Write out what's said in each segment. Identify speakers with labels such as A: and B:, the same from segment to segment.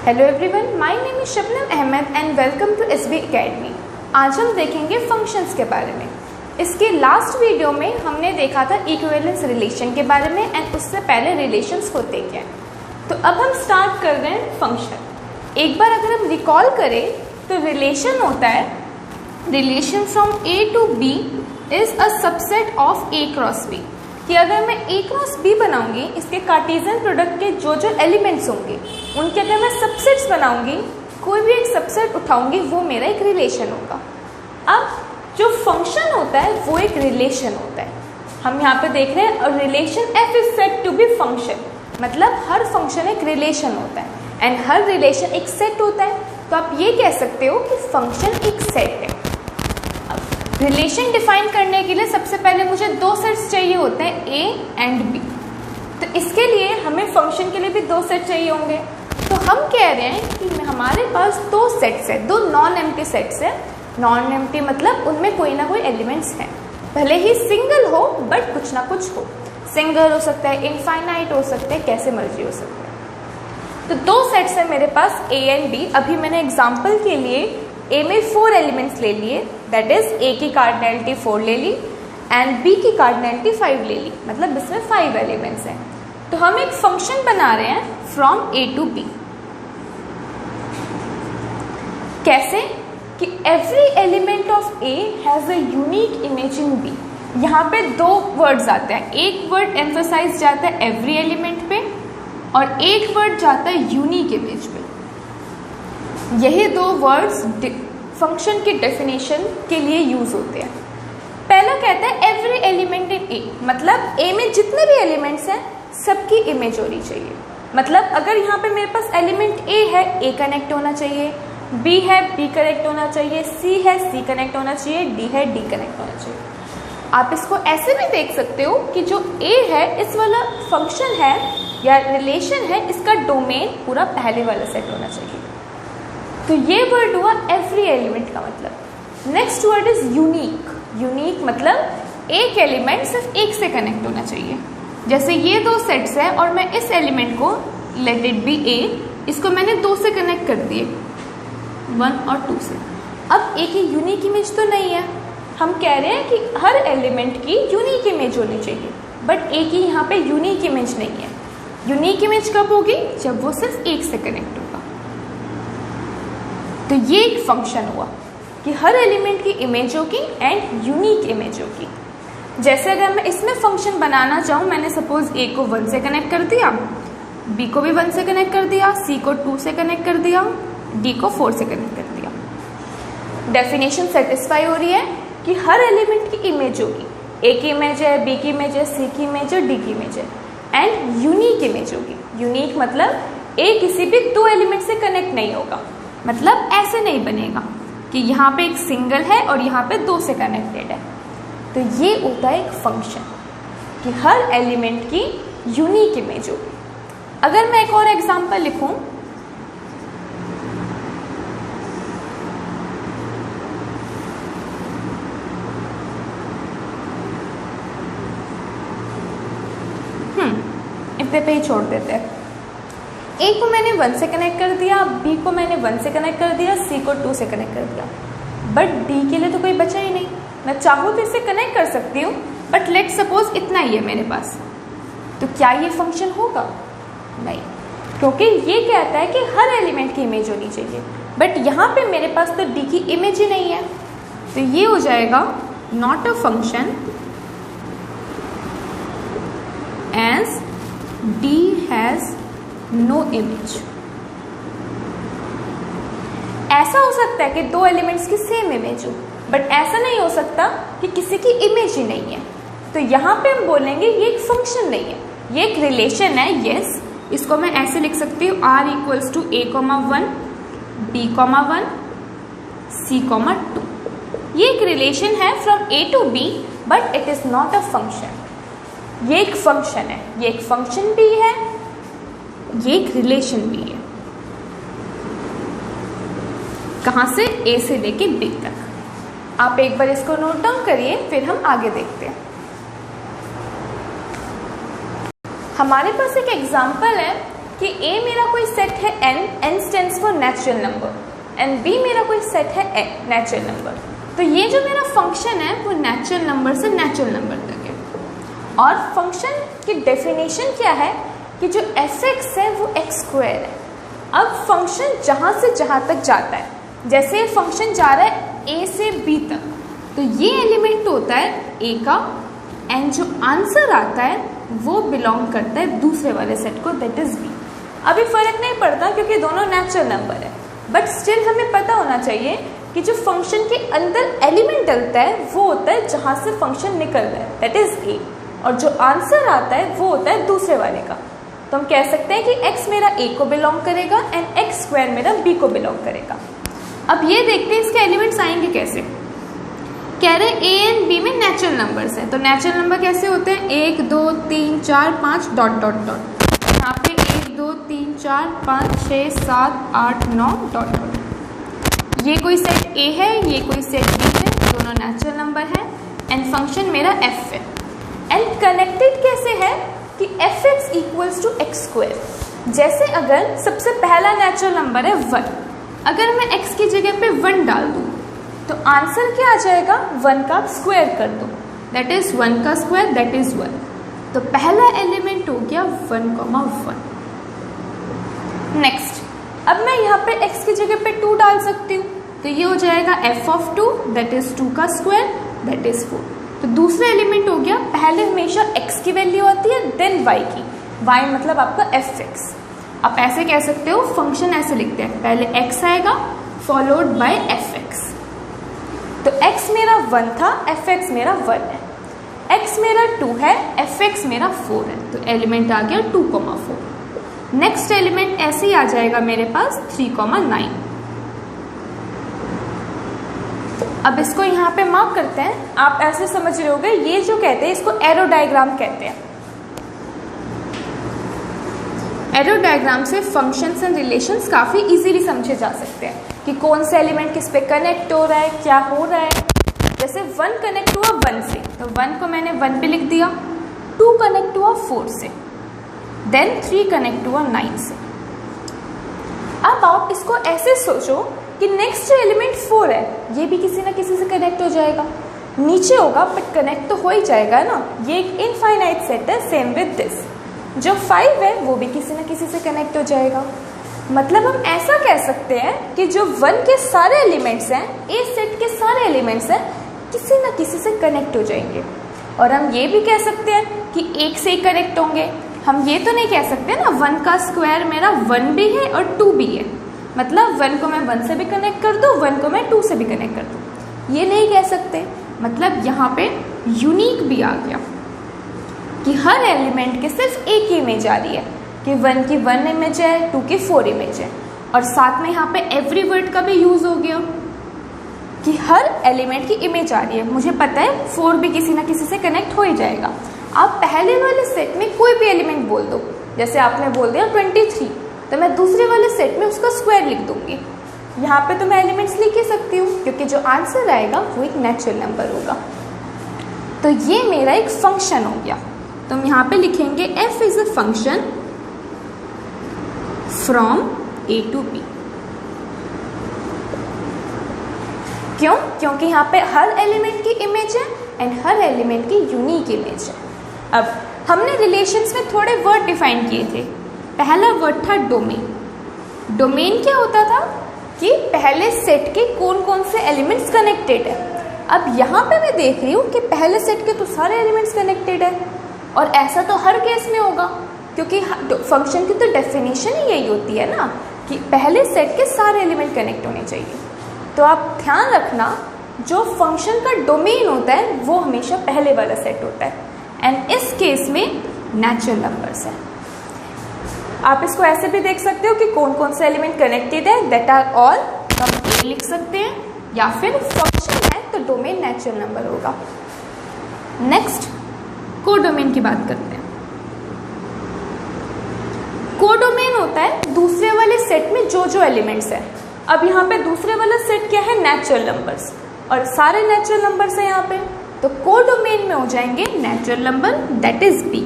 A: Hello everyone, my name is Shabnam Ahmad and welcome to SB academy. आज हम देखेंगे functions के बारे में। इसके लास्ट वीडियो में हमने देखा था इक्विवेलेंस रिलेशन के बारे में एंड उससे पहले रिलेशंस होते क्या हैं। तो अब हम स्टार्ट कर रहे हैं फंक्शन। एक बार अगर हम रिकॉल करें तो रिलेशन होता है relation from A to B is a subset of A cross B. कि अगर मैं ए क्रॉस बी बनाऊंगी, इसके कार्टेशियन प्रोडक्ट के जो जो एलिमेंट्स होंगे उनके अगर मैं सबसेट्स बनाऊंगी, कोई भी एक सबसेट उठाऊंगी, वो मेरा एक रिलेशन होगा। अब जो फंक्शन होता है वो एक रिलेशन होता है। हम यहाँ पे देख रहे हैं relation f is said to be function, मतलब हर फंक्शन एक रिलेशन होता है एंड हर रिलेशन एक सेट होता है। तो आप ये कह सकते हो कि फंक्शन एक सेट है। रिलेशन डिफाइन करने के लिए सबसे पहले मुझे दो सेट्स चाहिए होते हैं, ए एंड बी। तो इसके लिए हमें फंक्शन के लिए भी दो सेट चाहिए होंगे। तो हम कह रहे हैं कि हमारे पास दो सेट्स है, दो नॉन एम्प्टी सेट्स है। नॉन एम्प्टी मतलब उनमें कोई ना कोई एलिमेंट्स हैं, भले ही सिंगल हो बट कुछ ना कुछ हो। सिंगल हो सकता है, इनफाइनाइट हो सकते हैं, कैसे मर्जी हो सकता है। तो दो सेट्स है मेरे पास ए एंड बी। अभी मैंने एग्जाम्पल के लिए ए में 4 एलिमेंट्स ले लिए, दैट इज ए की कार्डिनैलिटी 4 ले ली एंड बी की कार्डिनैलिटी 5 ले ली, मतलब इसमें 5 एलिमेंट्स हैं। तो हम एक फंक्शन बना रहे हैं फ्रॉम ए टू बी। कैसे कि every element of A has a unique image in B. यहाँ पे दो वर्ड्स आते हैं, एक वर्ड एम्फसाइज जाता है एवरी एलिमेंट पे और एक वर्ड जाता है यूनिक इमेज पे। यही दो वर्ड्स फंक्शन की डेफिनेशन के लिए यूज होते हैं। पहला कहता है एवरी एलिमेंट इन ए, मतलब ए में जितने भी एलिमेंट्स हैं सबकी इमेज होनी चाहिए। मतलब अगर यहाँ पे मेरे पास एलिमेंट ए है, ए कनेक्ट होना चाहिए, बी है, बी कनेक्ट होना चाहिए, सी है, सी कनेक्ट होना चाहिए, डी है, डी कनेक्ट होना चाहिए। आप इसको ऐसे भी देख सकते हो कि जो ए है इस वाला फंक्शन है या रिलेशन है, इसका डोमेन पूरा पहले वाला सेट होना चाहिए। तो ये वर्ड हुआ एवरी एलिमेंट का मतलब। Next word is unique. Unique मतलब एक एलिमेंट सिर्फ एक से कनेक्ट होना चाहिए। जैसे ये दो सेट्स है और मैं इस एलिमेंट को लेट इट बी ए, इसको मैंने 2 से कनेक्ट कर दिए, 1 और 2 से। अब ए की यूनिक इमेज तो नहीं है, हम कह रहे हैं कि हर एलिमेंट की यूनिक इमेज होनी चाहिए, बट ए की यहाँ पे यूनिक इमेज नहीं है। यूनिक इमेज कब होगी? जब वो सिर्फ एक से कनेक्ट होगा। तो ये एक फंक्शन हुआ कि हर एलिमेंट की इमेज होगी एंड यूनिक इमेज होगी। जैसे अगर मैं इसमें फंक्शन बनाना चाहूँ, मैंने सपोज ए को 1 से कनेक्ट कर दिया, बी को भी 1 से कनेक्ट कर दिया, सी को 2 से कनेक्ट कर दिया, डी को 4 से कनेक्ट कर दिया। डेफिनेशन सेटिस्फाई हो रही है कि हर एलिमेंट की इमेज होगी। ए की इमेज है, बी की इमेज है, सी की इमेज है, डी की इमेज है एंड यूनिक इमेज होगी। यूनिक मतलब ए किसी भी 2 एलिमेंट से कनेक्ट नहीं होगा, मतलब ऐसे नहीं बनेगा कि यहाँ पे एक सिंगल है और यहाँ पे 2 से कनेक्टेड है। तो ये होता है एक फंक्शन कि हर एलिमेंट की यूनिक इमेज होगी। अगर मैं एक और एग्जांपल लिखूं, इतने पे ही छोड़ देते हैं। ए को मैंने 1 से कनेक्ट कर दिया, बी को मैंने 1 से कनेक्ट कर दिया, सी को 2 से कनेक्ट कर दिया, बट डी के लिए तो कोई बचा ही नहीं। मैं चाहूँ तो इसे कनेक्ट कर सकती हूँ, बट लेट सपोज इतना ही है मेरे पास। तो क्या ये फंक्शन होगा? नहीं, क्योंकि ये कहता है कि हर एलिमेंट की इमेज होनी चाहिए, बट यहाँ पे मेरे पास तो डी की इमेज ही नहीं है। तो ये हो जाएगा not a function as D has no image. ऐसा हो सकता है कि 2 एलिमेंट्स की सेम इमेज हो, बट ऐसा नहीं हो सकता कि किसी की इमेज ही नहीं है। तो यहाँ पे हम बोलेंगे ये एक फंक्शन नहीं है, ये एक रिलेशन है। यस, इसको मैं ऐसे लिख सकती हूँ r equals to a,1 b,1 c,2। ये एक रिलेशन है from a to b, but it is not a function. ये एक फंक्शन है, ये एक फंक्शन भी है, ये एक रिलेशन भी है। कहाँ से? ए से लेके बी तक। आप एक बार इसको नोट डाउन करिए, फिर हम आगे देखते हैं। हमारे पास एक एग्जाम्पल है कि A मेरा कोई सेट है n stands for natural number, and B मेरा कोई सेट है नेचुरल नंबर। तो ये जो मेरा फंक्शन है वो नेचुरल नंबर से नेचुरल नंबर तक है। और फंक्शन की डेफिनेशन क्या है कि जो f(x) है वो x² है। अब फंक्शन जहाँ से जहाँ तक जाता है, जैसे फंक्शन जा रहा है a से b तक, तो ये एलिमेंट होता है a का, एंड जो आंसर आता है वो बिलोंग करता है दूसरे वाले सेट को, दैट इज b। अभी फर्क नहीं पड़ता क्योंकि दोनों नेचुरल नंबर है, बट स्टिल हमें पता होना चाहिए कि जो फंक्शन के अंदर एलिमेंट डलता है वो होता है जहाँ से फंक्शन निकल रहा है, दैट इज a, और जो आंसर आता है वो होता है दूसरे वाले का। तो हम कह सकते हैं कि x मेरा a को बिलोंग करेगा एंड x² मेरा b को बिलोंग करेगा। अब ये देखते हैं इसके एलिमेंट्स आएंगे कैसे। कह रहे a एंड b में नेचुरल नंबर्स हैं, तो नेचुरल नंबर कैसे होते हैं 1 2 3 4 5 डॉट डॉट डॉट। यहाँ पे 1 2 3 4 5 6 7 8 9 डॉट डॉट। ये कोई सेट a है, ये कोई सेट b है, दोनों नेचुरल नंबर है, एंड फंक्शन मेरा f है। एंड कनेक्टेड कैसे है कि f(x) इक्वल्स टू x²। जैसे अगर सबसे पहला नेचुरल नंबर है 1, अगर मैं x की जगह पे 1 डाल दूँ तो आंसर क्या आ जाएगा, 1 का स्क्वायर कर दो, दैट इज 1 का स्क्वायर, दैट इज 1। तो पहला एलिमेंट हो गया 1,1। नेक्स्ट, अब मैं यहाँ पे x की जगह पे 2 डाल सकती हूँ, तो ये हो जाएगा f(2), दैट इज 2 का स्क्वायर, दैट इज 4। तो दूसरा एलिमेंट हो गया, पहले हमेशा x की वैल्यू आती है देन y की, y मतलब आपका f(x). आप ऐसे कह सकते हो, फंक्शन ऐसे लिखते हैं, पहले x आएगा फॉलोड बाय f(x). तो x मेरा 1 था, f(x) मेरा 1 है, x मेरा 2 है, f(x) मेरा 4 है, तो एलिमेंट आ गया 2,4। नेक्स्ट एलिमेंट ऐसे ही आ जाएगा मेरे पास 3,9। अब इसको यहाँ पे मार्क करते हैं। आप ऐसे समझ रहे होगे, ये जो कहते हैं इसको एरो डायग्राम कहते हैं। एरो डायग्राम से फंक्शंस एंड रिलेशंस काफ़ी इजीली समझे जा सकते हैं कि कौन सा एलिमेंट किस पे कनेक्ट हो रहा है, क्या हो रहा है। जैसे 1 कनेक्ट हुआ 1 से, तो 1 को मैंने 1 पे लिख दिया, 2 कनेक्ट हुआ 4 से, देन 3 कनेक्ट हुआ 9 से। अब आप इसको ऐसे सोचो कि नेक्स्ट एलिमेंट 4 है, ये भी किसी ना किसी से कनेक्ट हो जाएगा, नीचे होगा बट कनेक्ट तो हो ही जाएगा ना। ये एक इनफाइनाइट सेट है, सेम विद दिस। जो 5 है वो भी किसी ना किसी से कनेक्ट हो जाएगा। मतलब हम ऐसा कह सकते हैं कि जो 1 के सारे एलिमेंट्स हैं, ए सेट के सारे एलिमेंट्स हैं, किसी ना किसी से कनेक्ट हो जाएंगे। और हम ये भी कह सकते हैं कि 1 से ही कनेक्ट होंगे। हम ये तो नहीं कह सकते ना 1 का स्क्वायर मेरा 1 भी है और 2 भी है, मतलब 1 को मैं 1 से भी कनेक्ट कर दूँ, 1 को मैं 2 से भी कनेक्ट कर दूँ, ये नहीं कह सकते। मतलब यहाँ पे यूनिक भी आ गया कि हर एलिमेंट के सिर्फ एक ही इमेज आ रही है, कि 1 की 1 इमेज है, 2 की 4 इमेज है। और साथ में यहाँ पे एवरी वर्ड का भी यूज़ हो गया कि हर एलिमेंट की इमेज आ रही है। मुझे पता है 4 भी किसी ना किसी से कनेक्ट हो ही जाएगा। आप पहले वाले सेट में कोई भी एलिमेंट बोल दो, जैसे आपने बोल दिया 23, तो मैं दूसरे वाले सेट में उसका स्क्वायर लिख दूंगी। यहाँ पे तो मैं एलिमेंट्स लिख ही सकती हूँ क्योंकि जो आंसर आएगा वो एक नेचुरल नंबर होगा। तो ये मेरा एक फंक्शन हो गया। तो हम यहाँ पे लिखेंगे f is a function from a to b। क्यों? क्योंकि यहाँ पे हर एलिमेंट की इमेज है एंड हर एलिमेंट की यूनिक इमेज है। अब हमने रिलेशंस में थोड़े वर्ड डिफाइन किए थे। पहला वर्ड था डोमेन। डोमेन क्या होता था कि पहले सेट के कौन कौन से एलिमेंट्स कनेक्टेड है। अब यहाँ पे मैं देख रही हूँ कि पहले सेट के तो सारे एलिमेंट्स कनेक्टेड है, और ऐसा तो हर केस में होगा क्योंकि फंक्शन की तो डेफिनेशन ही यही होती है ना कि पहले सेट के सारे एलिमेंट कनेक्ट होने चाहिए। तो आप ध्यान रखना, जो फंक्शन का डोमेन होता है वो हमेशा पहले वाला सेट होता है, एंड इस केस में नेचुरल नंबर्स है। आप इसको ऐसे भी देख सकते हो कि कौन कौन से एलिमेंट कनेक्टेड है, दैट आर ऑल, तो हम ए लिख सकते हैं, या फिर फंक्शन है तो डोमेन नेचुरल नंबर होगा। नेक्स्ट कोडोमेन की बात करते हैं। कोडोमेन होता है दूसरे वाले सेट में जो जो एलिमेंट्स हैं। अब यहाँ पे दूसरे वाला सेट क्या है, नेचुरल नंबर्स, और सारे नेचुरल नंबर्स हैं यहाँ पे, तो कोडोमेन में हो जाएंगे natural number, that is B.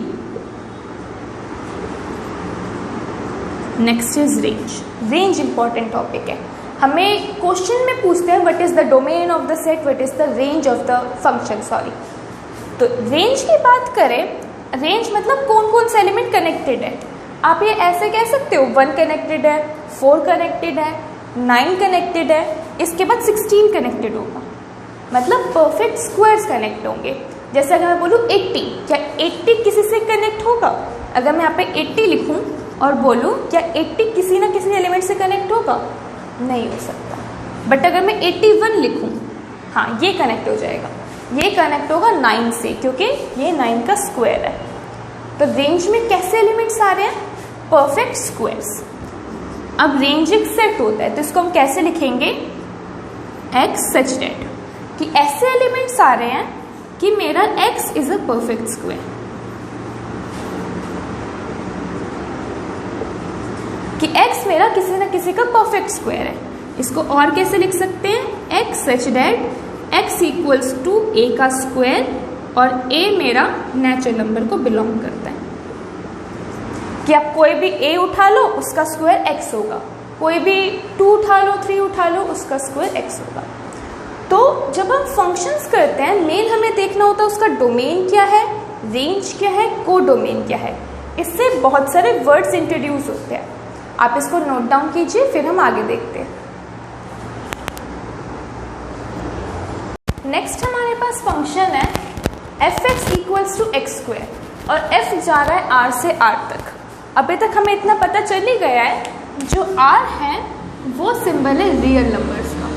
A: Next is range. Range important topic है, हमें क्वेश्चन में पूछते हैं what is the domain of the set, what is the range of the function, sorry. तो रेंज की बात करें, रेंज मतलब कौन कौन से एलिमेंट कनेक्टेड है। आप ये ऐसे कह सकते हो 1 कनेक्टेड है, 4 कनेक्टेड है, 9 कनेक्टेड है, इसके बाद 16 कनेक्टेड होगा, मतलब परफेक्ट स्क्वायर्स कनेक्ट होंगे। जैसे अगर मैं बोलूँ 80, क्या 80 किसी से कनेक्ट होगा? अगर मैं यहाँ पे 80 लिखूँ और बोलूँ क्या 80 किसी ना किसी एलिमेंट से कनेक्ट होगा? नहीं हो सकता। बट अगर मैं 81 लिखूँ, हाँ ये कनेक्ट हो जाएगा, ये कनेक्ट होगा 9 से, क्योंकि ये 9 का स्क्वायर है। तो रेंज में कैसे एलिमेंट्स आ रहे हैं? Perfect squares. अब रेंज एक सेट होता है, तो इसको हम कैसे लिखेंगे? एक्स सच दैट कि ऐसे एलिमेंट्स आ रहे हैं कि मेरा x is a perfect square, कि x मेरा किसी ना किसी का परफेक्ट स्क्वायर है। इसको और कैसे लिख सकते हैं? x such that x equals to a का स्क्वायर, और a मेरा नेचुरल नंबर को बिलोंग करता है। कि आप कोई भी a उठा लो उसका स्क्वायर x होगा, कोई भी 2 उठा लो, 3 उठा लो, उसका स्क्वायर x होगा। तो जब हम फंक्शंस करते हैं, मेन हमें देखना होता है उसका डोमेन क्या है, रेंज क्या है, को डोमेन क्या है। इससे बहुत सारे वर्ड्स इंट्रोड्यूस होते हैं, आप इसको नोट डाउन कीजिए, फिर हम आगे देखते हैं। नेक्स्ट हमारे पास फंक्शन है f(x) equals to x square, और f जा रहा है r से r तक। अभी तक हमें इतना पता चल ही गया है, जो r है वो सिंबल है रियल नंबर्स का,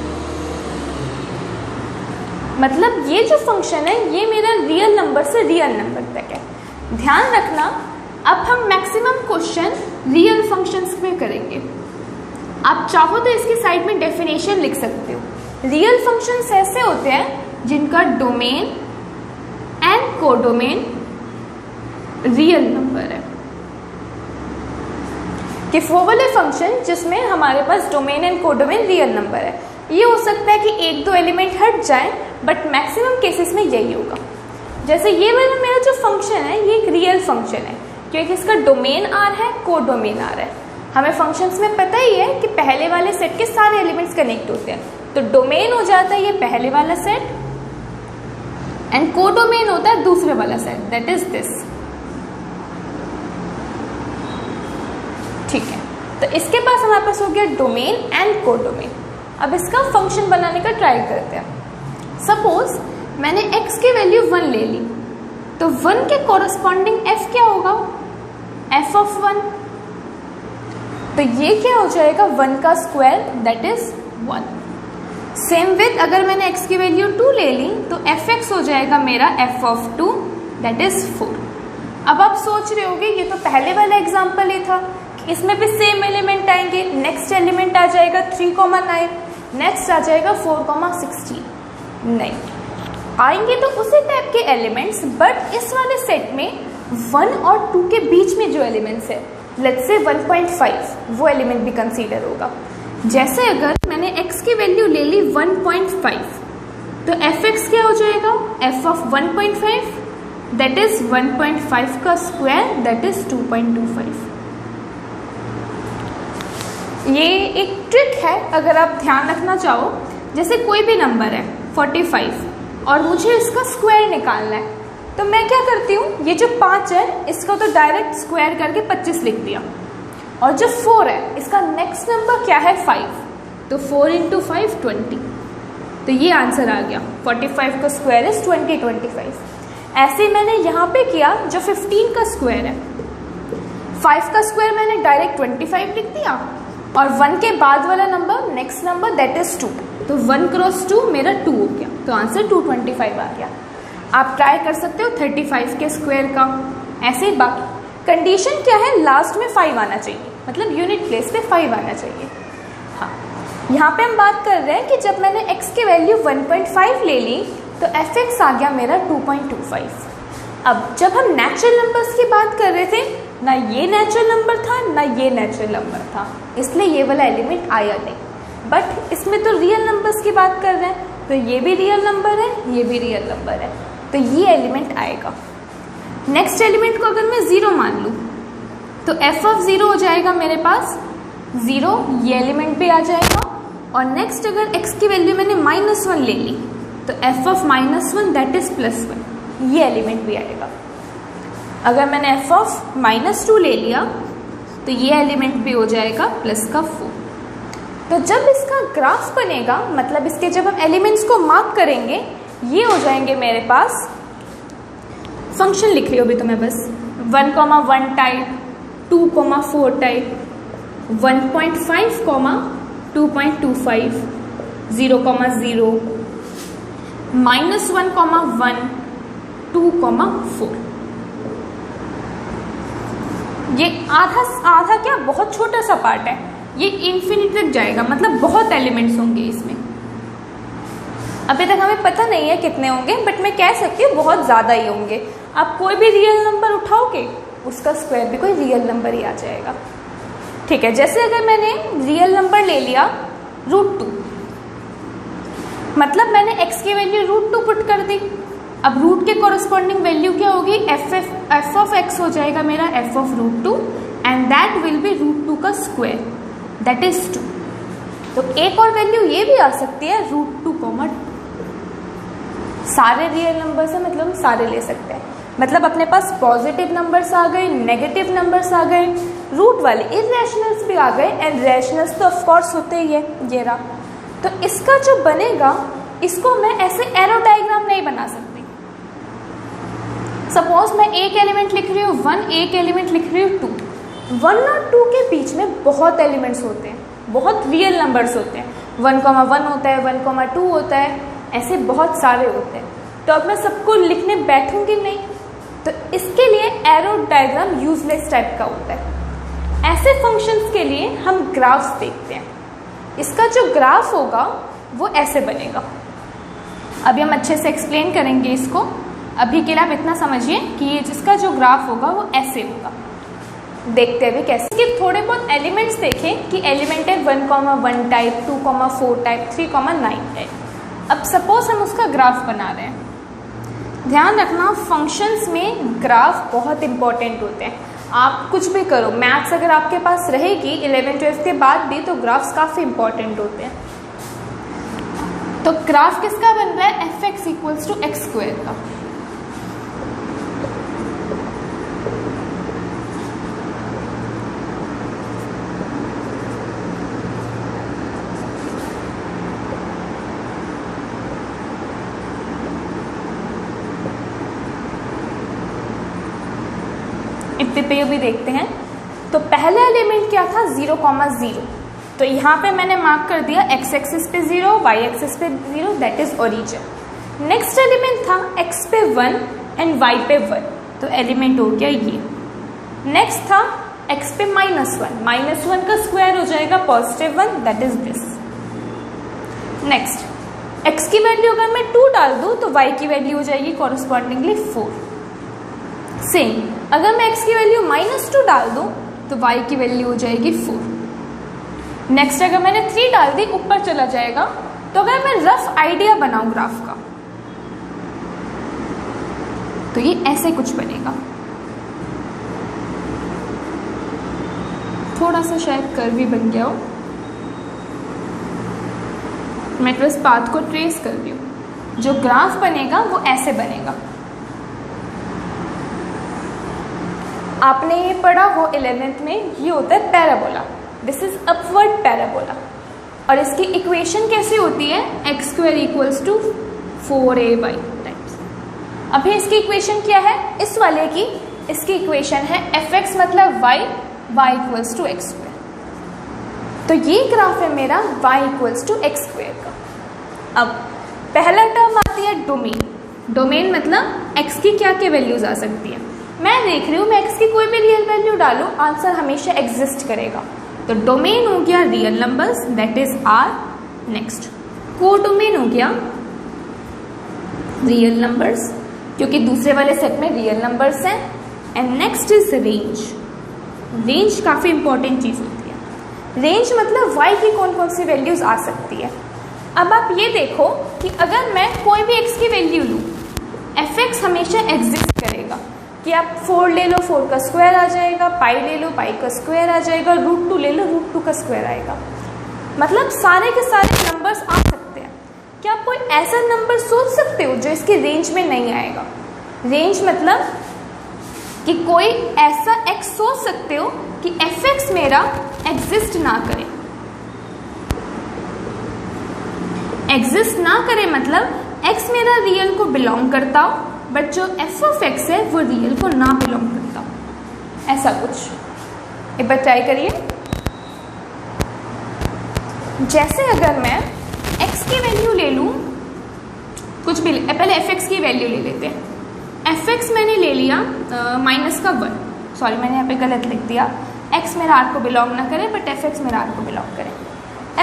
A: मतलब ये जो फंक्शन है ये मेरा रियल नंबर से रियल नंबर तक है। ध्यान रखना, अब हम मैक्सिमम क्वेश्चन रियल फंक्शंस में करेंगे। आप चाहो तो इसकी साइड में डेफिनेशन लिख सकते हो। रियल फंक्शंस ऐसे होते हैं जिनका domain and codomain real number है, कि वो वाले फंक्शन जिसमें हमारे पास domain and codomain real number है। ये हो सकता है कि 1-2 एलिमेंट हट जाए, बट मैक्सिमम केसेस में यही होगा। जैसे ये वाला मेरा जो फंक्शन है ये एक रियल फंक्शन है, क्योंकि इसका डोमेन r है, कोडोमेन r है। हमें फंक्शंस में पता ही है कि पहले वाले सेट के सारे एलिमेंट्स कनेक्ट होते हैं, तो डोमेन हो जाता है ये पहले वाला सेट, एंड कोडोमेन होता है दूसरे वाला सेट, दैट इज दिस। ठीक है, तो इसके पास हमारे पास हो गया डोमेन एंड कोडोमेन। अब इसका फंक्शन बनाने का ट्राई करते हैं। सपोज मैंने x की वैल्यू 1 ले ली, तो 1 के कॉरस्पॉन्डिंग f क्या होगा? f of 1। तो ये क्या हो जाएगा? 1 का square, that is 1। Same with अगर मैंने x की वैल्यू 2 ले ली, तो fx हो जाएगा मेरा f ऑफ 2, दैट इज 4। अब आप सोच रहे होगे ये तो पहले वाला एग्जाम्पल ही था, इसमें भी सेम एलिमेंट आएंगे। नेक्स्ट एलिमेंट आ जाएगा 3,9, नेक्स्ट आ जाएगा 4,16। नहीं आएंगे तो उसी टाइप के एलिमेंट्स, बट इस वाले सेट में 1 और 2 के बीच में जो एलिमेंट्स है, लेट्स से 1.5, वो एलिमेंट भी कंसीडर होगा। जैसे अगर मैंने x की वैल्यू ले ली 1.5, तो fx क्या हो जाएगा? f ऑफ 1.5, दैट इज 1.5 का स्क्वायर, दैट इज 2.25। ये एक ट्रिक है, अगर आप ध्यान रखना चाहो। जैसे कोई भी नंबर है 45 और मुझे इसका स्क्वायर निकालना है, तो मैं क्या करती हूँ, ये जो 5 है इसको तो डायरेक्ट स्क्वायर करके 25 लिख दिया, और जो 4 है इसका नेक्स्ट नंबर क्या है? 5, तो 4 × 5 20। तो ये आंसर आ गया, 45 का स्क्वायर इज 25। ऐसे ही मैंने यहाँ पे किया, जो 15 का स्क्वायर है, 5 का स्क्वायर मैंने डायरेक्ट 25 लिख दिया, और 1 के बाद वाला number next number that is 2, तो 1 × 2 मेरा 2 हो गया, तो आंसर 225 आ गया। आप ट्राई कर सकते हो 35 के स्क्वायर का। ऐसे ही बाकी कंडीशन क्या है? लास्ट में 5 आना चाहिए, मतलब यूनिट प्लेस पे 5 आना चाहिए। हाँ, यहाँ पे हम बात कर रहे हैं कि जब मैंने x की वैल्यू 1.5 ले ली, तो fx आ गया मेरा 2.25। अब जब हम नेचुरल नंबर्स की बात कर रहे थे, ना ये नेचुरल नंबर था ना ये नेचुरल नंबर था, इसलिए ये वाला एलिमेंट आया नहीं। बट इसमें तो रियल नंबर्स की बात कर रहे हैं, तो ये भी रियल नंबर है, ये भी रियल नंबर है, तो ये एलिमेंट आएगा। नेक्स्ट एलिमेंट को अगर मैं 0 मान लूँ, तो एफ ऑफ 0 हो जाएगा मेरे पास 0, ये एलिमेंट भी आ जाएगा। और नेक्स्ट अगर x की वैल्यू मैंने -1 ले ली तो एफ ऑफ -1 दैट इज +1, ये एलिमेंट भी आएगा। अगर मैंने एफ ऑफ -2 ले लिया तो ये एलिमेंट भी हो जाएगा +4। तो जब इसका ग्राफ बनेगा, मतलब इसके जब हम एलिमेंट्स को मार्क करेंगे, ये हो जाएंगे मेरे पास, फंक्शन लिख रही हूँ अभी तो मैं बस, 1,1 टाइप, 2,4 टाइप, 1.5, 2.25, 0,0, -1,1, 2,4। ये आधा क्या बहुत छोटा सा पार्ट है, ये इन्फिनिटी तक जाएगा, मतलब बहुत एलिमेंट्स होंगे इसमें। अभी तक हमें पता नहीं है कितने होंगे, बट मैं कह सकती हूँ बहुत ज़्यादा ही होंगे। आप कोई भी रियल नंबर उठाओगे उसका स्क्वायर भी कोई रियल नंबर ही आ जाएगा। ठीक है, जैसे अगर मैंने रियल नंबर ले लिया √2, मतलब मैंने x की वैल्यू √2 पुट कर दी। अब रूट के कॉरस्पॉन्डिंग वैल्यू क्या होगी, एफ ऑफ x हो जाएगा मेरा F of √2 and that will be √2 का स्क्वायर दैट इज 2। तो एक और वैल्यू ये भी आ सकती है √2, सारे रियल नंबर है, मतलब सारे ले सकते हैं। मतलब अपने पास पॉजिटिव नंबर्स आ गए, नेगेटिव नंबर्स आ गए, रूट वाले इरेशनल्स भी आ गए, एंड रैशनल्स तो ऑफ कोर्स होते ही है, ये रहा। तो इसका जो बनेगा, इसको मैं ऐसे एरो डायग्राम नहीं बना सकती। सपोज मैं एक एलिमेंट लिख रही हूँ 1, एक एलिमेंट लिख रही हूँ 2। 1 और 2 के बीच में बहुत एलिमेंट्स होते हैं, बहुत रियल नंबर्स होते हैं। 1,1 होता है, 1,2 होता है, ऐसे बहुत सारे होते हैं। तो अब मैं सबको लिखने बैठूंगी नहीं, तो इसके लिए एरो डायग्राम यूजलेस टाइप का होता है। ऐसे फंक्शंस के लिए हम ग्राफ्स देखते हैं। इसका जो ग्राफ होगा वो ऐसे बनेगा। अभी हम अच्छे से एक्सप्लेन करेंगे इसको। अभी के लिए आप इतना समझिए कि ये जिसका जो ग्राफ होगा वो ऐसे होगा। देखते हैं अभी कैसे कि थोड़े बहुत एलिमेंट्स देखें कि एलिमेंट है 1,1 टाइप, 2,4 टाइप, 3,9 टाइप। अब सपोज हम उसका ग्राफ बना रहे हैं। ध्यान रखना, फंक्शंस में ग्राफ बहुत इंपॉर्टेंट होते हैं। आप कुछ भी करो, मैथ्स अगर आपके पास रहेगी 11th-12th के बाद भी, तो ग्राफ्स काफ़ी इंपॉर्टेंट होते हैं। तो ग्राफ किसका बन रहा है, fx = x² का। इतने पे भी देखते हैं। तो पहला एलिमेंट क्या था, 0,0। तो यहाँ पे मैंने मार्क कर दिया x एक्सिस पे 0, y एक्सिस पे 0, that is origin. Next element था x पे 1 एंड y पे 1, तो एलिमेंट हो गया ये। नेक्स्ट था x पे -1, -1 का स्क्वायर हो जाएगा +1, that is this. Next x की वैल्यू अगर मैं 2 डाल दूँ तो y की वैल्यू हो जाएगी कॉरस्पॉन्डिंगली 4। सेम, अगर मैं x की वैल्यू -2 डाल दूँ तो y की वैल्यू हो जाएगी 4। नेक्स्ट अगर मैंने 3 डाल दी, ऊपर चला जाएगा। तो अगर मैं रफ आइडिया बनाऊं ग्राफ का, तो ये ऐसे कुछ बनेगा। थोड़ा सा शायद कर्व भी बन गया हो, मैं तो इस पाथ को ट्रेस कर रही हूँ। जो ग्राफ बनेगा वो ऐसे बनेगा। आपने ये पढ़ा हो 11th में, ये होता है parabola. This is upward parabola. और इसकी इक्वेशन कैसी होती है, x² = 4ay टाइम्स। अभी इसकी इक्वेशन क्या है, इस वाले की, इसकी इक्वेशन है fx मतलब y, y = x²। तो ये ग्राफ है मेरा y = x² का। अब पहला टर्म आती है डोमेन। डोमेन मतलब x की क्या क्या वैल्यूज आ सकती है। मैं देख रही हूँ, मैं x की कोई भी रियल वैल्यू डालूँ, आंसर हमेशा एग्जिस्ट करेगा। तो डोमेन हो गया real numbers, that is R। Next को डोमेन हो गया रियल नंबर्स, क्योंकि दूसरे वाले सेट में रियल नंबर्स हैं। And next is range. Range काफ़ी इंपॉर्टेंट चीज़ होती है। रेंज मतलब y की कौन कौन सी वैल्यूज आ सकती है। अब आप ये देखो कि अगर मैं कोई भी x की वैल्यू लूँ, fx हमेशा एग्जिस्ट करेगा, कि आप 4 ले लो, 4 का स्क्वायर आ जाएगा, पाई ले लो, पाई का स्क्वायर आ जाएगा, √2 ले लो, √2 का स्क्वायर आएगा। मतलब सारे के सारे नंबर्स आ सकते हैं। क्या आप कोई ऐसा नंबर सोच सकते हो जो इसके रेंज में नहीं आएगा? रेंज मतलब कि कोई ऐसा x सोच सकते हो कि fx मेरा एग्जिस्ट ना करे। एग्जिस्ट ना करे मतलब x मेरा रियल को बिलोंग करता हो, बट जो f ऑफ x है वो रियल को ना बिलोंग करता हो, ऐसा कुछ। एक बार ट्राई करिए। जैसे अगर मैं x की वैल्यू ले लूँ, कुछ भी पहले fx की वैल्यू ले लेते हैं। fx मैंने ले लिया माइनस का 1, सॉरी मैंने यहाँ पे गलत लिख दिया, x मेरा r को बिलोंग ना करे बट fx मेरा r को बिलोंग करे।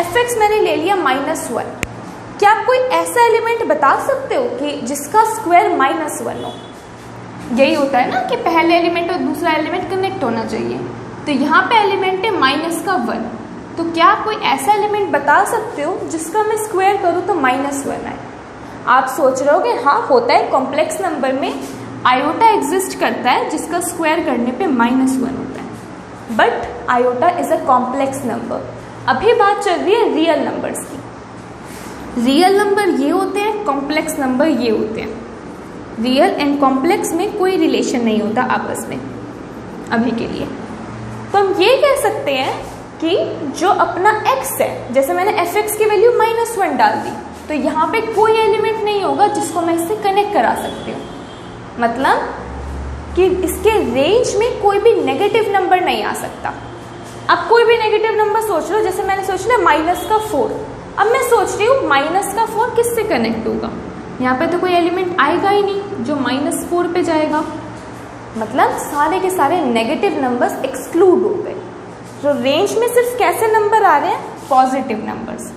A: fx मैंने ले लिया -1। क्या आप कोई ऐसा एलिमेंट बता सकते हो कि जिसका स्क्वायर -1 हो? यही होता है ना कि पहले एलिमेंट और दूसरा एलिमेंट कनेक्ट होना चाहिए। तो यहाँ पे एलिमेंट है -1, तो क्या आप कोई ऐसा एलिमेंट बता सकते हो जिसका मैं स्क्वायर करूँ तो -1 आए? आप सोच रहे होगे हाँ होता है, कॉम्प्लेक्स नंबर में आयोटा एग्जिस्ट करता है जिसका स्क्वायर करने पे -1 होता है, but iota is a complex number. अभी बात चल रही है रियल नंबर्स की। रियल नंबर ये होते हैं, कॉम्प्लेक्स नंबर ये होते हैं। रियल एंड कॉम्प्लेक्स में कोई रिलेशन नहीं होता आपस में अभी के लिए। तो हम ये कह सकते हैं कि जो अपना x है, जैसे मैंने fx की वैल्यू -1 डाल दी, तो यहाँ पे कोई एलिमेंट नहीं होगा जिसको मैं इससे कनेक्ट करा सकती हूँ। मतलब कि इसके रेंज में कोई भी नेगेटिव नंबर नहीं आ सकता। अब कोई भी नेगेटिव नंबर सोच लो, जैसे मैंने सोच लिया -4। अब मैं सोच रही हूँ -4 किससे कनेक्ट होगा? यहाँ पे तो कोई एलिमेंट आएगा ही नहीं जो -4 पे जाएगा। मतलब सारे के सारे नेगेटिव नंबर्स एक्सक्लूड हो गए। तो रेंज में सिर्फ कैसे नंबर आ रहे हैं? Positive numbers.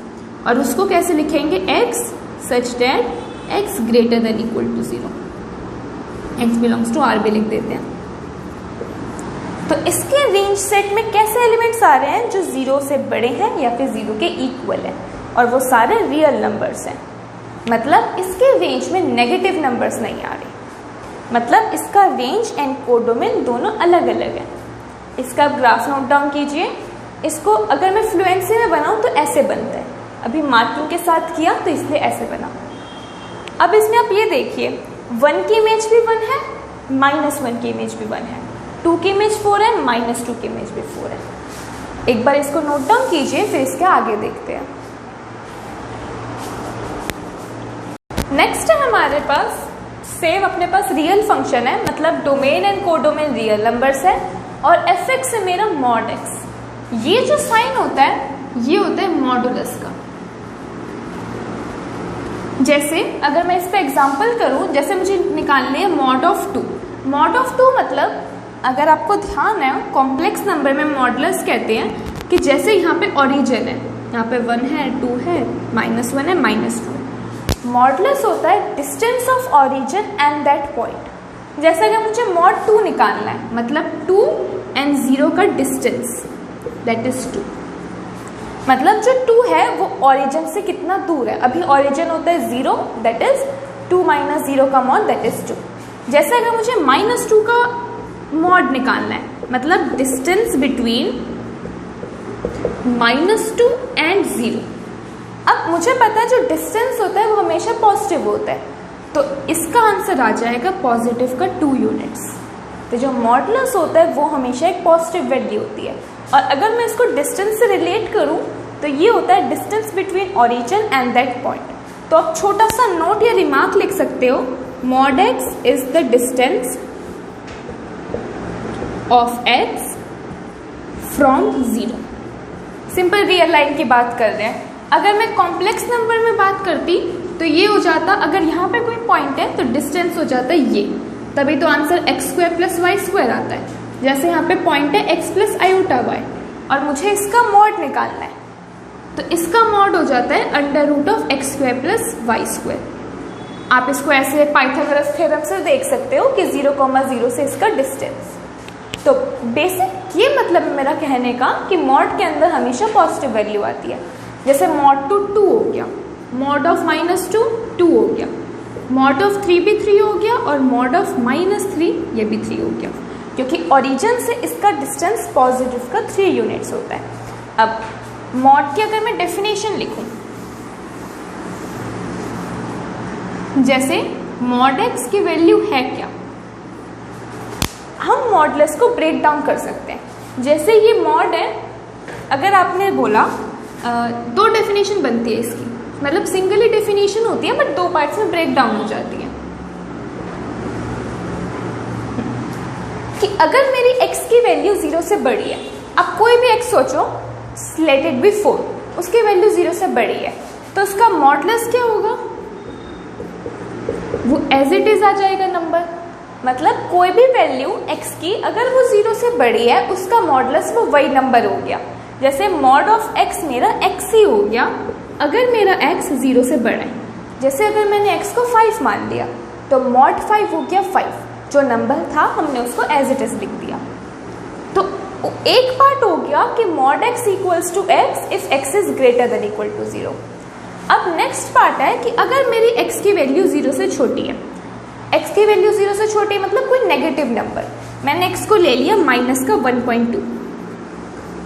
A: और उसको कैसे लिखेंगे? x such that x greater than equal to 0, x belongs to r भी लिख देते हैं। तो इसके रेंज सेट में कैसे एलिमेंट्स आ रहे हैं जो 0 से बड़े हैं या फिर 0 के इक्वल हैं, और वो सारे रियल नंबर्स हैं। मतलब इसके रेंज में नेगेटिव नंबर्स नहीं आ रहे। मतलब इसका रेंज एंड कोडोमेन दोनों अलग अलग है। इसका ग्राफ नोट डाउन कीजिए। इसको अगर मैं फ्लुएंसी में बनाऊं तो ऐसे बनता है, अभी मार्किंग के साथ किया तो इसलिए ऐसे बना। अब इसमें आप ये देखिए, 1 की इमेज भी 1 है, -1 की इमेज भी 1 है, 2 की इमेज 4 है, -2 की इमेज भी 4 है। एक बार इसको नोट डाउन कीजिए, फिर इसके आगे देखते हैं। नेक्स्ट है हमारे पास सेम अपने पास रियल फंक्शन है, मतलब domain and codomain real numbers है, और fx है मेरा mod x। ये जो साइन होता है ये होता है मॉडुलस का। जैसे अगर मैं इस पे एग्जांपल करूं, जैसे मुझे निकालनी है mod of 2। mod of 2 मतलब अगर आपको ध्यान है कॉम्प्लेक्स नंबर में मॉडुलस कहते हैं कि जैसे यहाँ पे ओरिजिन है, यहाँ पे 1 है, 2 है, -1 है, -2 है। मॉडुलस होता है distance of origin and that point. जैसे अगर मुझे mod 2 निकालना है, मतलब 2 एंड 0 का डिस्टेंस, दैट इज 2। मतलब जो 2 है वो ओरिजिन से कितना दूर है। अभी ओरिजिन होता है 0, दैट इज 2 - 0 का मॉड, दैट इज 2। जैसे अगर मुझे -2 का मॉड निकालना है, मतलब डिस्टेंस बिटवीन -2 एंड 0। अब मुझे पता है जो डिस्टेंस होता है वो हमेशा पॉजिटिव होता है, तो इसका आंसर आ जाएगा पॉजिटिव का 2 यूनिट्स। तो जो मॉडुलस होता है वो हमेशा एक पॉजिटिव वैल्यू होती है। और अगर मैं इसको डिस्टेंस से रिलेट करूं तो ये होता है distance between origin and that point. तो आप छोटा सा नोट या रिमार्क लिख सकते हो, mod x is the distance of x from 0। Simple real line की बात कर रहे हैं। अगर मैं कॉम्प्लेक्स नंबर में बात करती तो ये हो जाता, अगर यहाँ पे कोई पॉइंट है तो डिस्टेंस हो जाता है ये, तभी तो आंसर x² + y² आता है। जैसे यहाँ पे पॉइंट है x + i/y, और मुझे इसका मॉड निकालना है, तो इसका मॉड हो जाता है √(x² + y²। आप इसको ऐसे पाइथागोरस थ्योरम से देख सकते हो कि 0,0 से इसका डिस्टेंस। तो बेसिक ये मतलब मेरा कहने का कि मॉड के अंदर हमेशा पॉजिटिव वैल्यू आती है। जैसे mod 2 2 हो गया, mod of -2 2 हो गया, मॉड ऑफ 3 भी 3 हो गया और मॉड ऑफ -3 ये भी 3 हो गया, क्योंकि ओरिजिन से इसका डिस्टेंस पॉजिटिव का 3 यूनिट्स होता है। अब मॉड की अगर मैं डेफिनेशन लिखूं, जैसे मॉड x की वैल्यू है क्या, हम मॉडलेस को ब्रेक डाउन कर सकते हैं। जैसे ये मॉड है, अगर आपने बोला 2 डेफिनेशन बनती है इसकी, मतलब सिंगल ही डेफिनेशन होती है बट 2 पार्ट्स में ब्रेक डाउन हो जाती है। कि अगर मेरी x की वैल्यू 0 से बड़ी है, अब कोई भी x सोचो, लेट इट बी 4, उसकी वैल्यू 0 से बड़ी है, तो उसका मॉडलेस क्या होगा, वो एज इट इज आ जाएगा नंबर। मतलब कोई भी वैल्यू x की अगर वो 0 से बड़ी है, उसका मॉडलेस वो वही नंबर हो गया। जैसे मॉड ऑफ x मेरा x ही हो गया अगर मेरा x 0 से बड़ा है। जैसे अगर मैंने x को 5 मान लिया तो मॉड 5 हो गया 5, जो नंबर था हमने उसको एज इट इज लिख दिया। तो एक पार्ट हो गया कि mod x equals to x if x is greater than equal to 0। अब नेक्स्ट पार्ट है कि अगर मेरी x की वैल्यू 0 से छोटी है, x की वैल्यू 0 से छोटी है मतलब कोई नेगेटिव नंबर, मैंने x को ले लिया माइनस का 1.2,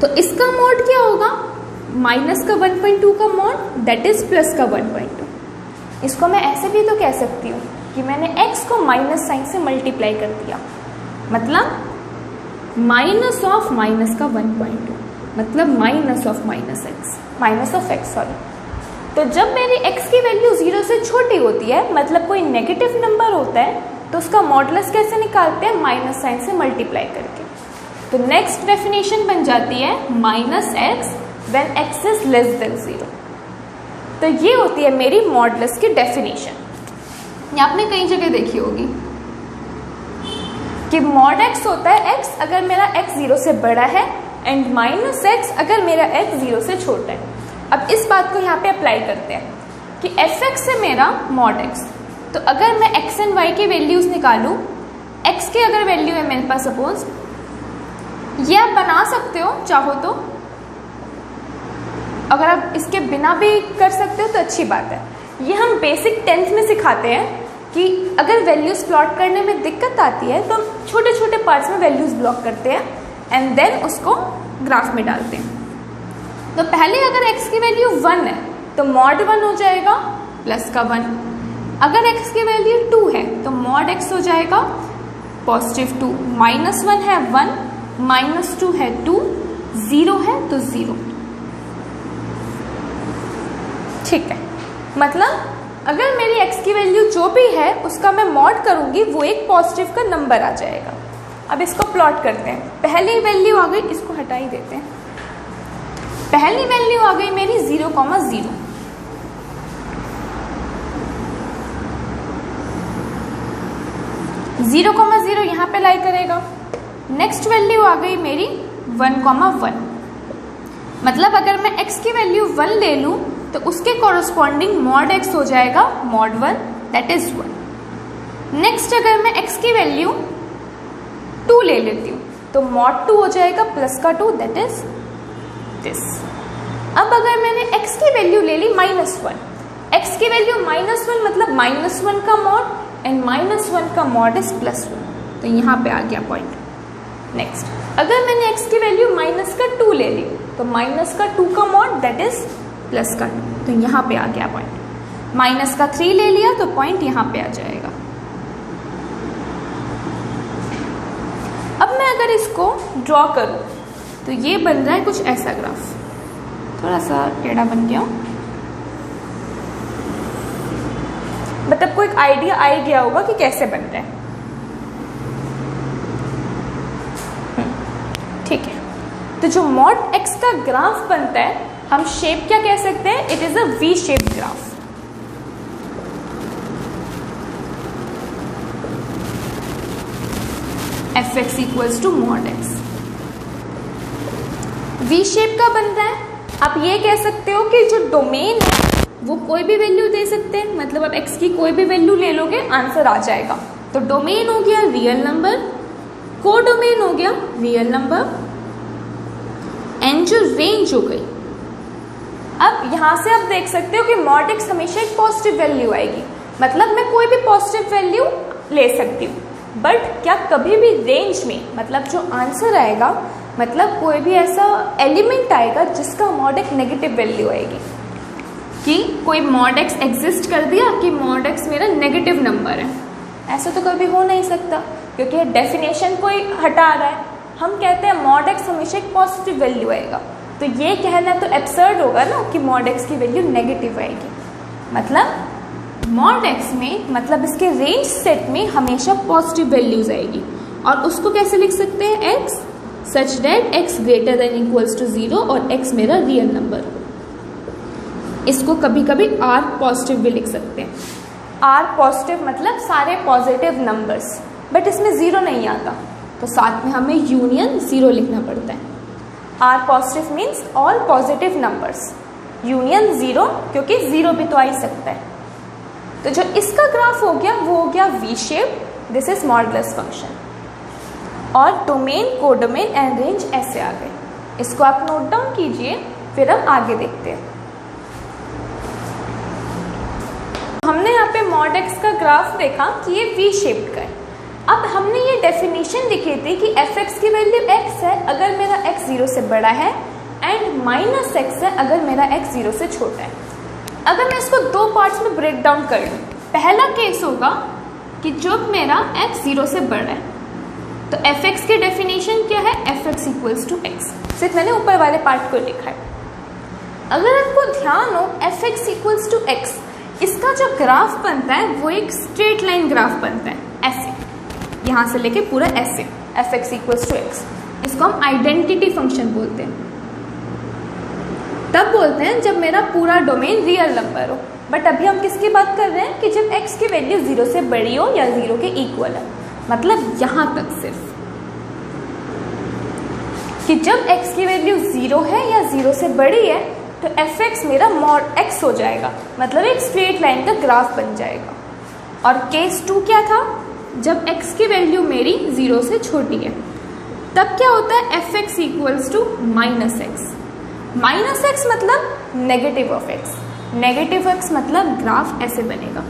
A: तो इसका मॉड क्या होगा, माइनस का 1.2 का मॉड दैट इज प्लस का 1.2। इसको मैं ऐसे भी तो कह सकती हूँ कि मैंने x को माइनस साइन से मल्टीप्लाई कर दिया, मतलब माइनस ऑफ माइनस का 1.2, मतलब माइनस ऑफ x सॉरी। तो जब मेरी x की वैल्यू 0 से छोटी होती है, मतलब कोई नेगेटिव नंबर होता है, तो उसका मॉडुलस कैसे निकालते हैं, माइनस साइन से मल्टीप्लाई करके। तो नेक्स्ट डेफिनेशन बन जाती है -x when x is less than 0। तो ये होती है मेरी मॉडुलस की डेफिनेशन। ये आपने कई जगह देखी होगी कि मॉड x होता है x अगर मेरा x 0 से बड़ा है एंड -x अगर मेरा x 0 से छोटा है। अब इस बात को यहाँ पे अप्लाई करते हैं कि f(x) है मेरा मॉड x, तो अगर मैं x एंड y की वैल्यूज निकालूं, x की अगर वैल्यू है मेरे पास सपोज, ये आप बना सकते हो चाहो तो, अगर आप इसके बिना भी कर सकते हो तो अच्छी बात है। ये हम बेसिक 10th में सिखाते हैं कि अगर वैल्यूज प्लॉट करने में दिक्कत आती है तो हम छोटे छोटे पार्ट्स में वैल्यूज ब्लॉक करते हैं एंड देन उसको ग्राफ में डालते हैं। तो पहले अगर x की वैल्यू 1 है तो मॉड 1 हो जाएगा प्लस का 1, अगर x की वैल्यू 2 है तो मॉड x हो जाएगा पॉजिटिव 2, -1 है 1, -2 है 2, 0 है तो 0। ठीक है, मतलब अगर मेरी x की वैल्यू जो भी है उसका मैं मॉड करूंगी, वो एक पॉजिटिव का नंबर आ जाएगा। अब इसको प्लॉट करते हैं। पहली वैल्यू आ गई, इसको हटा ही देते हैं। पहली वैल्यू आ गई मेरी 0,0, जीरो कॉमा 0 यहाँ पे लाई करेगा। नेक्स्ट वैल्यू आ गई मेरी 1,1, मतलब अगर मैं x की वैल्यू 1 ले लूँ तो उसके कॉरस्पॉन्डिंग मॉड x हो जाएगा मॉड 1 दैट इज 1। नेक्स्ट अगर मैं x की वैल्यू 2 ले लेती हूँ तो मॉड 2 हो जाएगा प्लस का 2 दैट इज दिस। अब अगर मैंने x की वैल्यू ले ली -1, x की वैल्यू -1 मतलब -1 का मॉड एंड -1 का मॉड इज +1, तो यहाँ पे आ गया पॉइंट। नेक्स्ट अगर मैंने x की वैल्यू -2 ले ली तो -2 का मॉड दैट इज +2, तो यहाँ पे आ गया पॉइंट। -3 ले लिया तो पॉइंट यहाँ पे आ जाएगा। अब मैं अगर इसको ड्रॉ करूँ तो ये बन रहा है कुछ ऐसा ग्राफ, थोड़ा सा टेढ़ा बन गया, मतलब कोई एक आइडिया आ गया होगा कि कैसे बन रहा है। ठीक है, तो जो मॉड x का ग्राफ बनता है हम शेप क्या कह सकते हैं, it is a V shape graph. f(x) equals to mod x V shape का बन रहा है। आप ये कह सकते हो कि जो डोमेन है वो कोई भी वैल्यू दे सकते हैं, मतलब आप x की कोई भी वैल्यू ले लोगे आंसर आ जाएगा। तो डोमेन हो गया रियल नंबर, को डोमेन हो गया रियल नंबर, एंड जो रेंज हो गई। अब यहाँ से आप देख सकते हो कि मॉड x हमेशा एक पॉजिटिव वैल्यू आएगी, मतलब मैं कोई भी पॉजिटिव वैल्यू ले सकती हूँ, बट क्या कभी भी रेंज में, मतलब जो आंसर आएगा, मतलब कोई भी ऐसा एलिमेंट आएगा जिसका मॉड एक नेगेटिव वैल्यू आएगी, कि कोई मॉड एक्स एग्जिस्ट कर दिया कि मॉड एक्स मेरा नेगेटिव नंबर है, ऐसा तो कभी हो नहीं सकता, क्योंकि डेफिनेशन को ही हटा रहा है। हम कहते हैं मॉड एक्स हमेशा एक पॉजिटिव वैल्यू आएगा, तो ये कहना तो एब्सर्ड होगा ना कि मॉड एक्स की वैल्यू नेगेटिव आएगी। मतलब मॉड एक्स में, मतलब इसके रेंज सेट में हमेशा पॉजिटिव वैल्यूज आएगी, और उसको कैसे लिख सकते हैं, x such that x greater than equals to 0 और एक्स मेरा रियल नंबर। इसको कभी कभी आर पॉजिटिव भी लिख सकते हैं। आर पॉजिटिव मतलब सारे पॉजिटिव नंबर्स, बट इसमें 0 नहीं आता, तो साथ में हमें यूनियन 0 लिखना पड़ता है। R positive means all positive numbers, union 0, क्योंकि 0 भी तो आ ही सकता है। तो जो इसका ग्राफ हो गया वो हो गया V shape, this is modulus function. और डोमेन, कोडोमेन एंड रेंज ऐसे आ गए, इसको आप नोट डाउन कीजिए, फिर हम आगे देखते हैं। हमने यहाँ पे मॉड एक्स का ग्राफ देखा कि ये वी शेप्ड का है। अब हमने ये डेफिनेशन लिखी थी कि एफ एक्स की वैल्यू एक्स है अगर मेरा एक्स 0 से बड़ा है, एंड माइनस एक्स है अगर मेरा एक्स 0 से छोटा है। अगर मैं इसको दो पार्ट्स में ब्रेक डाउन कर लूँ, पहला केस होगा कि जब मेरा x 0 से बड़ा है, तो एफ एक्स की डेफिनेशन क्या है, f x equals to x. सिर्फ मैंने ऊपर वाले पार्ट को लिखा है। अगर आपको ध्यान हो f x equals to x, इसका जो ग्राफ बनता है वो एक स्ट्रेट लाइन ग्राफ बनता है, ऐसे, यहाँ से लेके पूरा ऐसे, f x equals to x. इसको हम आइडेंटिटी फंक्शन बोलते हैं। तब बोलते हैं जब मेरा पूरा डोमेन रियल नंबर हो, बट अभी हम किसकी बात कर रहे हैं कि जब x की वैल्यू 0 से बड़ी हो या 0 के इक्वल है, मतलब यहाँ तक सिर्फ, कि जब x की वैल्यू 0 है या 0 से बड़ी है तो एफ एक्स मेरा मॉड x हो जाएगा, मतलब एक स्ट्रेट लाइन का ग्राफ बन जाएगा। और केस 2 क्या था, जब x की वैल्यू मेरी 0 से छोटी है, तब क्या होता है, f x equals to minus x. Minus x मतलब negative of x, negative x मतलब ग्राफ ऐसे बनेगा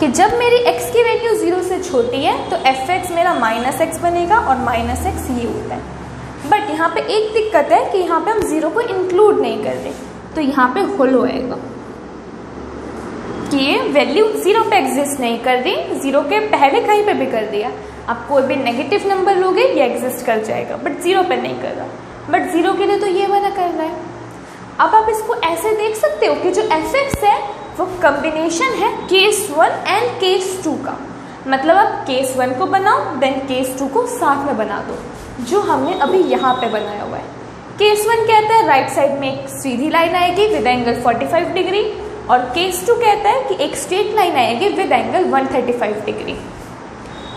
A: कि जब मेरी x की वैल्यू 0 से छोटी है तो एफ एक्स मेरा माइनस एक्स बनेगा, और माइनस एक्स ये होता है। बट यहाँ पे एक दिक्कत है कि यहाँ पे हम 0 को इंक्लूड नहीं कर रहे, तो यहाँ पे होलो आएगा कि ये वैल्यू 0 पे एग्जिस्ट नहीं कर रही, 0 के पहले कहीं पे भी कर दिया, आप कोई भी नेगेटिव नंबर लोगे ये एग्जिस्ट कर जाएगा, बट 0 पे नहीं कर रहा। बट 0 के लिए तो ये वाला कर रहा है। अब आप इसको ऐसे देख सकते हो कि जो एफ एक्स है वो कम्बिनेशन है केस 1 एंड केस 2 का, मतलब आप केस 1 को बनाओ देन केस 2 को साथ में बना दो, जो हमने अभी यहाँ पे बनाया हुआ है। केस 1 कहता है राइट साइड में एक सीधी लाइन आएगी विद एंगल 45 डिग्री, और केस 2 कहता है कि एक स्ट्रेट लाइन आएगी विद एंगल 135 डिग्री।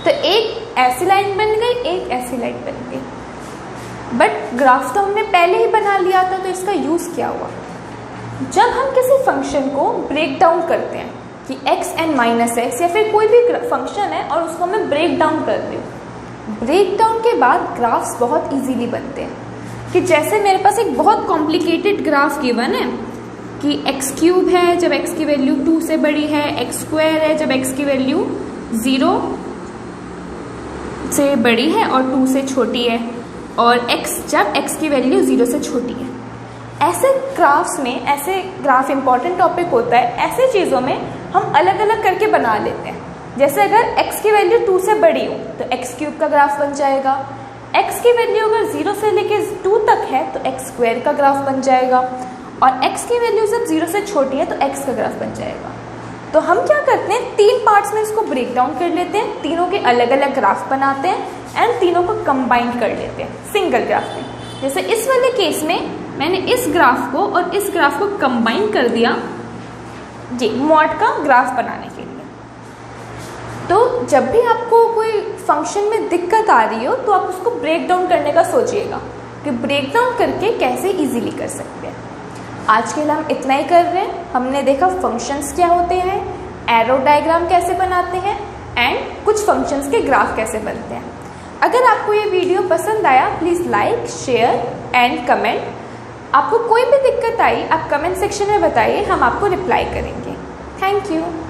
A: तो एक ऐसी लाइन बन गई, एक ऐसी लाइन बन गई, बट ग्राफ तो हमने पहले ही बना लिया था, तो इसका यूज़ क्या हुआ, जब हम किसी फंक्शन को ब्रेक डाउन करते हैं कि x एंड माइनस एक्स, या फिर कोई भी फंक्शन है और उसको मैं ब्रेक डाउन कर रही हूँ, ब्रेक डाउन के बाद ग्राफ्स बहुत इजीली बनते हैं। कि जैसे मेरे पास एक बहुत कॉम्प्लिकेटेड ग्राफ गिवन है कि x क्यूब है जब x की वैल्यू 2 से बड़ी है, x स्क्वायर है जब x की वैल्यू 0 से बड़ी है और 2 से छोटी है, और x जब x की वैल्यू 0 से छोटी है। ऐसे ग्राफ्स में, ऐसे ग्राफ इंपॉर्टेंट टॉपिक होता है, ऐसे चीज़ों में हम अलग अलग करके बना लेते हैं। जैसे अगर x की वैल्यू 2 से बड़ी हो तो x क्यूब का ग्राफ बन जाएगा, x की वैल्यू अगर 0 से लेके 2 तक है तो x स्क्वायर का ग्राफ बन जाएगा, और x की वैल्यू जब 0 से छोटी है तो x का ग्राफ बन जाएगा। तो हम क्या करते हैं, 3 पार्ट्स में इसको ब्रेक डाउन कर लेते हैं, तीनों के अलग अलग ग्राफ बनाते हैं एंड तीनों को कंबाइन कर लेते हैं सिंगल ग्राफ में। जैसे इस वाले केस में मैंने इस ग्राफ को और इस ग्राफ को कंबाइन कर दिया जी मॉड का ग्राफ बनाने के लिए। तो जब भी आपको कोई फंक्शन में दिक्कत आ रही हो तो आप उसको ब्रेक डाउन करने का सोचिएगा कि ब्रेक डाउन करके कैसे इजीली कर सकते हैं। आज के लिए हम इतना ही कर रहे हैं। हमने देखा फंक्शंस क्या होते हैं, एरो डायग्राम कैसे बनाते हैं, एंड कुछ फंक्शंस के ग्राफ कैसे बनते हैं। अगर आपको ये वीडियो पसंद आया please like, share and comment. आपको कोई भी दिक्कत आई आप कमेंट सेक्शन में बताइए, हम आपको रिप्लाई करेंगे। Thank you.